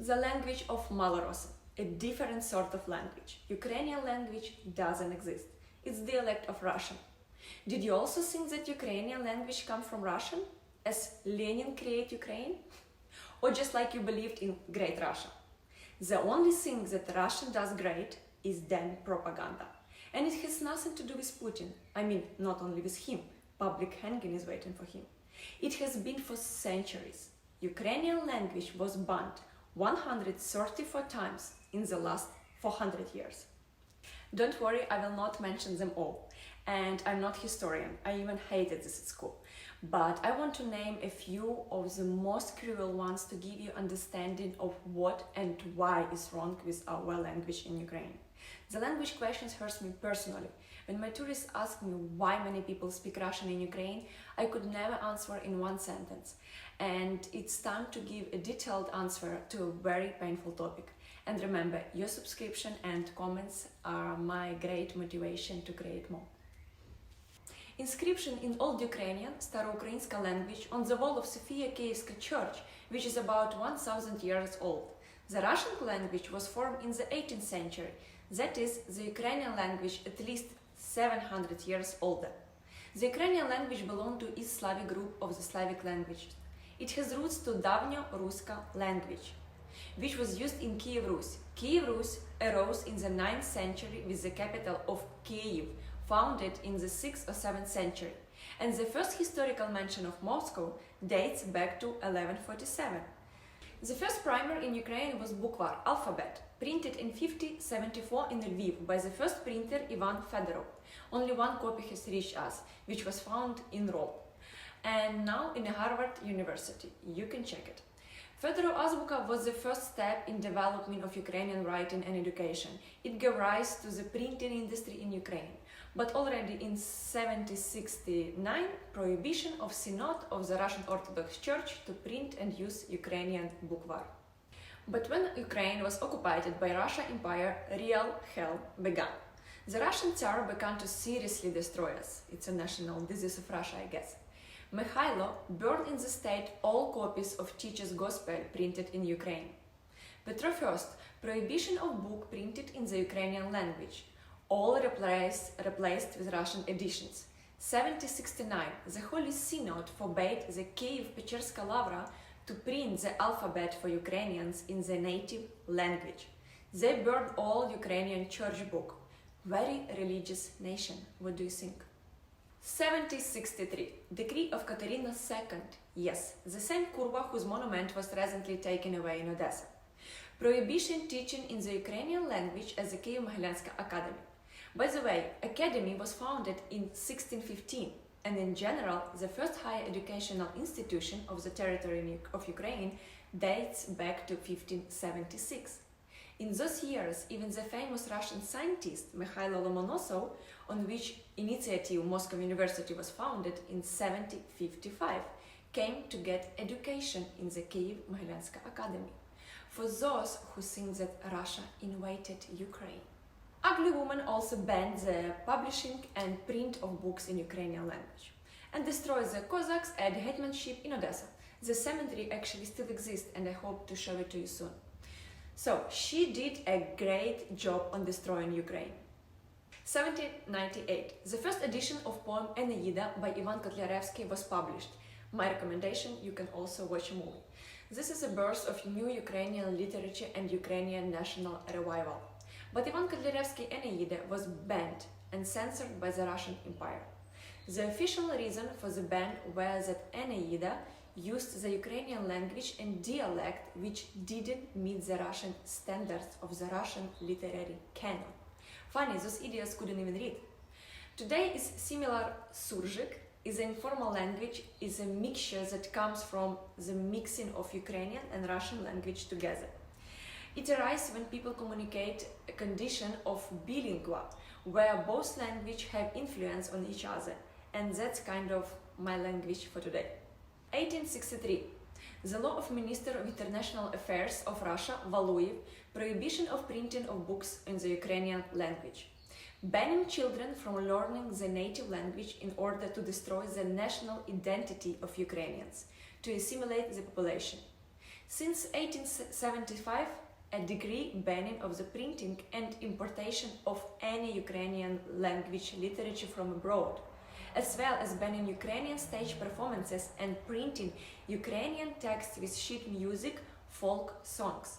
The language of Malorosi, a different sort of language. Ukrainian language doesn't exist. It's dialect of Russian. Did you also think that Ukrainian language comes from Russian, as Lenin created Ukraine? Or just like you believed in Great Russia? The only thing that Russian does great is then propaganda. And it has nothing to do with Putin. I mean, not only with him. Public hanging is waiting for him. It has been for centuries. Ukrainian language was banned 134 times in the last 400 years. Don't worry, I will not mention them all. And I'm not historian, I even hated this at school. But I want to name a few of the most cruel ones to give you understanding of what and why is wrong with our language in Ukraine. The language questions hurts me personally. When my tourists ask me why many people speak Russian in Ukraine, I could never answer in one sentence. And it's time to give a detailed answer to a very painful topic. And remember, your subscription and comments are my great motivation to create more. Inscription in Old Ukrainian, Staroukrainska language, on the wall of Sofia Kievska church, which is about 1000 years old. The Russian language was formed in the 18th century, that is, the Ukrainian language at least 700 years older. The Ukrainian language belongs to East Slavic group of the Slavic languages. It has roots to Davnyo-Ruska language, which was used in Kiev Rus. Kiev Rus arose in the 9th century with the capital of Kiev, founded in the 6th or 7th century, and the first historical mention of Moscow dates back to 1147. The first primer in Ukraine was Bukvar, alphabet, printed in 1574 in Lviv by the first printer Ivan Fedorov. Only one copy has reached us, which was found in Rome, and now in Harvard University. You can check it. Fedorov Azbuka was the first step in development of Ukrainian writing and education. It gave rise to the printing industry in Ukraine. But already in 1769, prohibition of Synod of the Russian Orthodox Church to print and use Ukrainian bukvar. But when Ukraine was occupied by Russian Empire, real hell began. The Russian Tsar began to seriously destroy us. It's a national disease of Russia, I guess. Mikhailo burned in the state all copies of Teacher's Gospel printed in Ukraine. Petro I, prohibition of book printed in the Ukrainian language, all replaced with Russian editions. 1769, the Holy Synod forbade the Kiev-Pecherska Lavra to print the alphabet for Ukrainians in the native language. They burned all Ukrainian church book. Very religious nation, what do you think? 1763, decree of Katerina II, yes, the same Kurva whose monument was recently taken away in Odessa. Prohibition teaching in the Ukrainian language as the Kiev-Mohylanska Academy. By the way, Academy was founded in 1615, and in general, the first higher educational institution of the territory of Ukraine dates back to 1576. In those years, even the famous Russian scientist Mikhail Lomonosov, on which initiative Moscow University was founded in 1755, came to get education in the Kiev-Mohylanska Academy. For those who think that Russia invaded Ukraine. Ugly Woman also banned the publishing and print of books in Ukrainian language and destroyed the Cossacks and hetmanship in Odessa. The cemetery actually still exists, and I hope to show it to you soon. So, she did a great job on destroying Ukraine. 1798. The first edition of poem Eneida by Ivan Kotlяревsky was published. My recommendation, you can also watch a movie. This is a birth of new Ukrainian literature and Ukrainian national revival. But Ivan Kotlяревsky Eneida was banned and censored by the Russian Empire. The official reason for the ban was that Eneida used the Ukrainian language and dialect which didn't meet the Russian standards of the Russian literary canon. Funny, those idiots couldn't even read. Today is similar. Surjik is an informal language, is a mixture that comes from the mixing of Ukrainian and Russian language together. It arises when people communicate a condition of bilingual, where both languages have influence on each other, and that's kind of my language for today. 1863. The law of Minister of International Affairs of Russia, Valuyev, prohibition of printing of books in the Ukrainian language, banning children from learning the native language in order to destroy the national identity of Ukrainians, to assimilate the population. Since 1875, a decree banning of the printing and importation of any Ukrainian language literature from abroad, as well as banning Ukrainian stage performances and printing Ukrainian texts with sheet music, folk songs,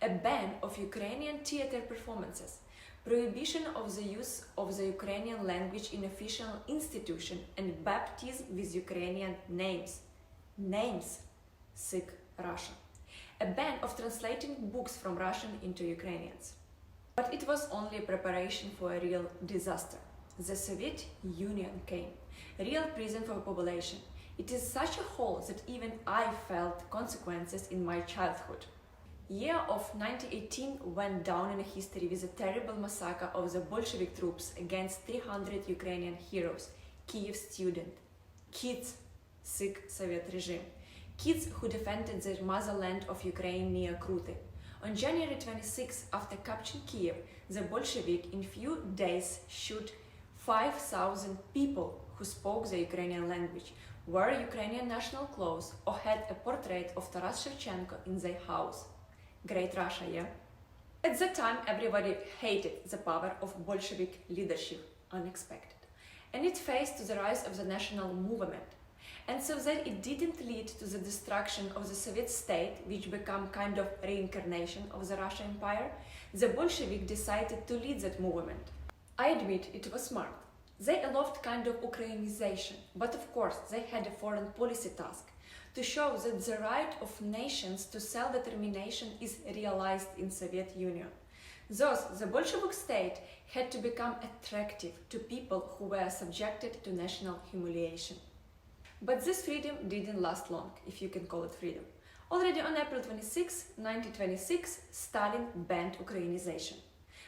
a ban of Ukrainian theater performances, prohibition of the use of the Ukrainian language in official institution and baptism with Ukrainian names. Names, sick Russian. A ban of translating books from Russian into Ukrainians. But it was only a preparation for a real disaster. The Soviet Union came, real prison for population. It is such a hole that even I felt consequences in my childhood. Year of 1918 went down in history with a terrible massacre of the Bolshevik troops against 300 Ukrainian heroes, Kiev student, kids, sick Soviet regime, kids who defended the motherland of Ukraine near Krute. On January 26, after capturing Kiev, the Bolshevik in few days shot 5,000 people who spoke the Ukrainian language, wore Ukrainian national clothes, or had a portrait of Taras Shevchenko in their house. Great Russia, yeah? At that time, everybody hated the power of Bolshevik leadership, unexpected. And it faced the rise of the national movement. And so that it didn't lead to the destruction of the Soviet state, which became kind of reincarnation of the Russian Empire, the Bolshevik decided to lead that movement. I admit it was smart. They allowed kind of Ukrainization, but of course they had a foreign policy task to show that the right of nations to self-determination is realized in Soviet Union. Thus, the Bolshevik state had to become attractive to people who were subjected to national humiliation. But this freedom didn't last long, if you can call it freedom. Already on April 26, 1926, Stalin banned Ukrainization.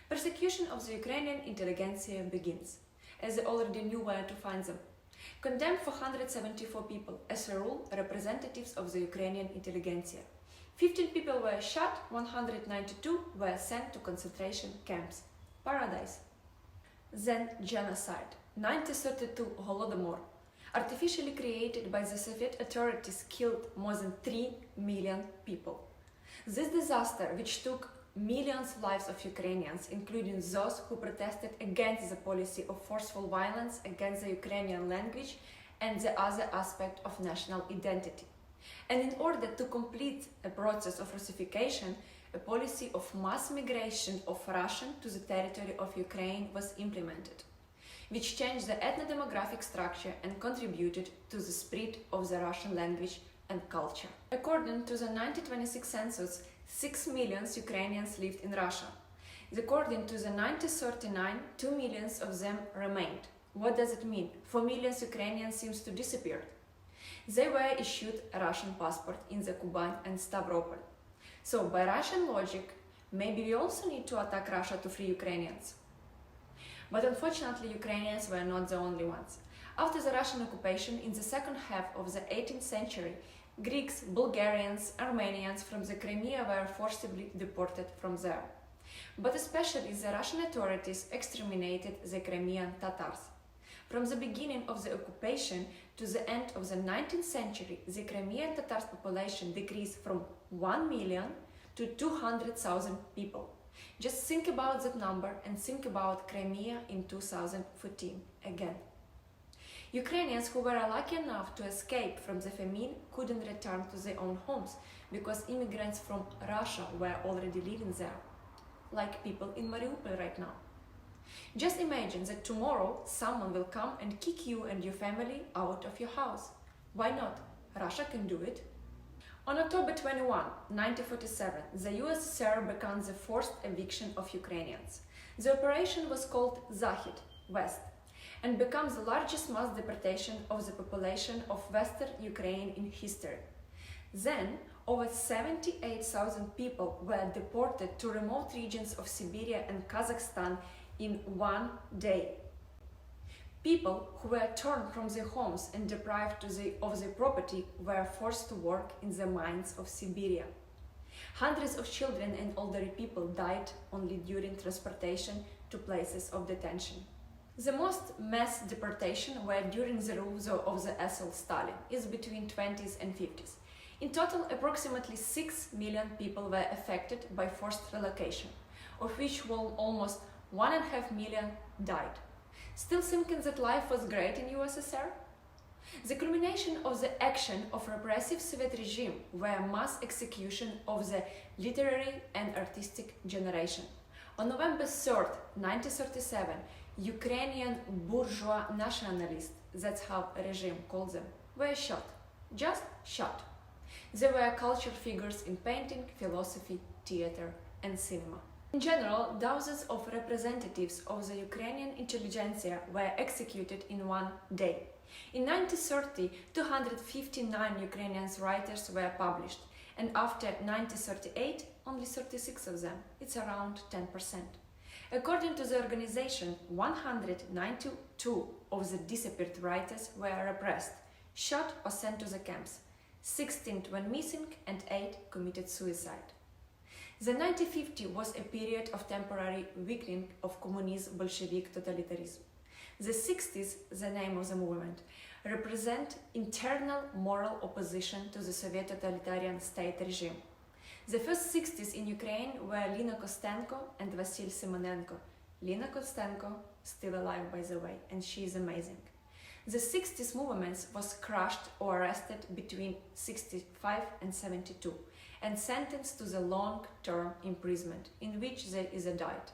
Persecution of the Ukrainian intelligentsia begins, as they already knew where to find them. Condemned 474 people, as a rule, representatives of the Ukrainian intelligentsia. 15 people were shot, 192 were sent to concentration camps. Paradise. Then genocide. 1932 Holodomor. Artificially created by the Soviet authorities, killed more than 3 million people. This disaster, which took millions of lives of Ukrainians, including those who protested against the policy of forceful violence against the Ukrainian language and the other aspect of national identity. And in order to complete a process of Russification, a policy of mass migration of Russian to the territory of Ukraine was implemented, which changed the ethno-demographic structure and contributed to the spread of the Russian language and culture. According to the 1926 census, 6 million Ukrainians lived in Russia. According to the 1939, 2 million of them remained. What does it mean? 4 million Ukrainians seems to disappear. They were issued a Russian passport in the Kuban and Stavropol. So, by Russian logic, maybe we also need to attack Russia to free Ukrainians. But unfortunately, Ukrainians were not the only ones. After the Russian occupation in the second half of the 18th century, Greeks, Bulgarians, Armenians from the Crimea were forcibly deported from there. But especially the Russian authorities exterminated the Crimean Tatars. From the beginning of the occupation to the end of the 19th century, the Crimean Tatars population decreased from 1 million to 200,000 people. Just think about that number and think about Crimea in 2014 again. Ukrainians who were lucky enough to escape from the famine couldn't return to their own homes because immigrants from Russia were already living there, like people in Mariupol right now. Just imagine that tomorrow someone will come and kick you and your family out of your house. Why not? Russia can do it. On October 21, 1947, the USSR began the forced eviction of Ukrainians. The operation was called Zahid, West, and becomes the largest mass deportation of the population of Western Ukraine in history. Then, over 78,000 people were deported to remote regions of Siberia and Kazakhstan in one day. People who were torn from their homes and deprived of their property were forced to work in the mines of Siberia. Hundreds of children and elderly people died only during transportation to places of detention. The most mass deportation were during the rule of the asshole Stalin, is between 20s and 50s. In total, approximately 6 million people were affected by forced relocation, of which almost 1.5 million died. Still thinking that life was great in USSR? The culmination of the action of repressive Soviet regime were mass execution of the literary and artistic generation. On November 3rd, 1937, Ukrainian bourgeois nationalists, that's how the regime called them, were shot. Just shot. They were cultural figures in painting, philosophy, theater and cinema. In general, dozens of representatives of the Ukrainian intelligentsia were executed in one day. In 1930, 259 Ukrainian writers were published, and after 1938, only 36 of them. It's around 10%. According to the organization, 192 of the disappeared writers were repressed, shot or sent to the camps. 16 went missing and 8 committed suicide. The 1950s was a period of temporary weakening of communist Bolshevik totalitarianism. The 60s, the name of the movement, represent internal moral opposition to the Soviet totalitarian state regime. The first 60s in Ukraine were Lina Kostenko and Vasil Simonenko. Lina Kostenko, still alive by the way, and she is amazing. The 60s movement was crushed or arrested between 65 and 72 and sentenced to the long-term imprisonment, in which there is a died.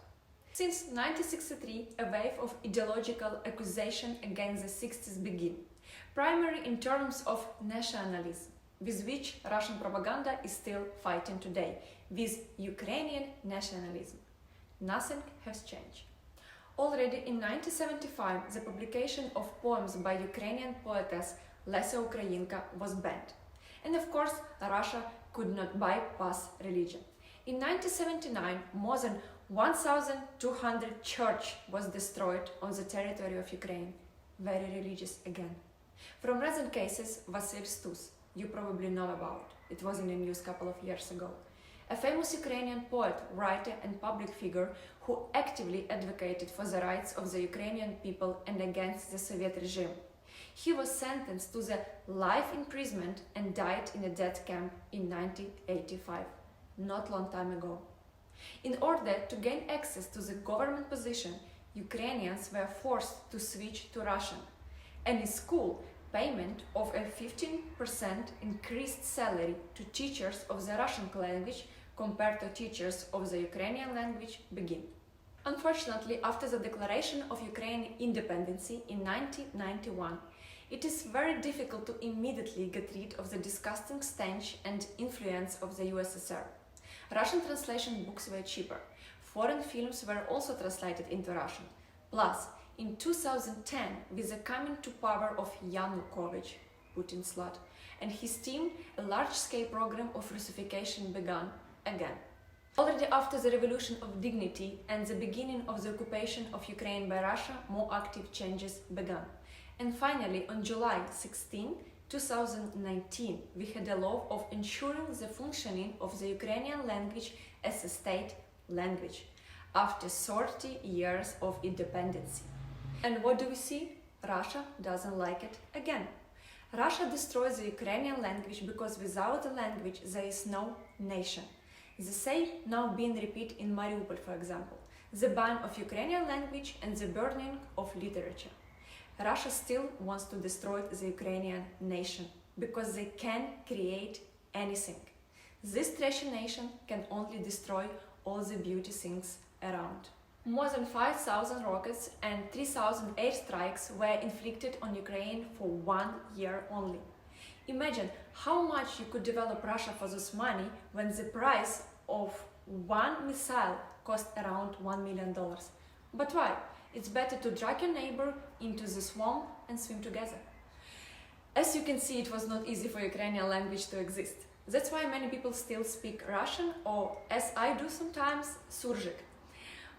Since 1963, a wave of ideological accusation against the 60s began, primarily in terms of nationalism, with which Russian propaganda is still fighting today, with Ukrainian nationalism. Nothing has changed. Already in 1975, the publication of poems by Ukrainian poetess Lesa Ukrainka was banned. And of course, Russia could not bypass religion. In 1979, more than 1,200 churches was destroyed on the territory of Ukraine. Very religious again. From recent cases, Vasil Stus, you probably know about. It was in the news a couple of years ago. A famous Ukrainian poet, writer and public figure who actively advocated for the rights of the Ukrainian people and against the Soviet regime. He was sentenced to the life imprisonment and died in a death camp in 1985, not long time ago. In order to gain access to the government position, Ukrainians were forced to switch to Russian. And in school, payment of a 15% increased salary to teachers of the Russian language compared to teachers of the Ukrainian language began. Unfortunately, after the declaration of Ukrainian independence in 1991, it is very difficult to immediately get rid of the disgusting stench and influence of the USSR. Russian translation books were cheaper. Foreign films were also translated into Russian. Plus, in 2010, with the coming to power of Yanukovych, Putin's slut, and his team, a large-scale program of Russification began again. Already after the Revolution of Dignity and the beginning of the occupation of Ukraine by Russia, more active changes began. And finally, on July 16, 2019, we had a law of ensuring the functioning of the Ukrainian language as a state language, after 30 years of independence. And what do we see? Russia doesn't like it again. Russia destroys the Ukrainian language because without the language there is no nation. The same now being repeated in Mariupol, for example. The ban of Ukrainian language and the burning of literature. Russia still wants to destroy the Ukrainian nation because they can create anything. This trashy nation can only destroy all the beauty things around. More than 5,000 rockets and 3,000 airstrikes were inflicted on Ukraine for 1 year only. Imagine how much you could develop Russia for this money when the price of one missile cost around $1 million. But why? It's better to drag your neighbor into the swamp and swim together. As you can see, it was not easy for Ukrainian language to exist. That's why many people still speak Russian, or as I do sometimes, Surzik.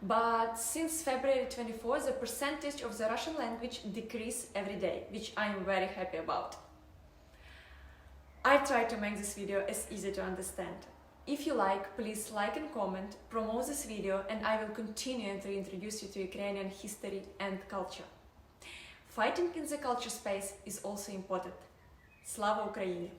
But since February 24, the percentage of the Russian language decreased every day, which I'm very happy about. I try to make this video as easy to understand. If you like, please like and comment, promote this video, and I will continue to introduce you to Ukrainian history and culture. Fighting in the culture space is also important. Slava Ukraini!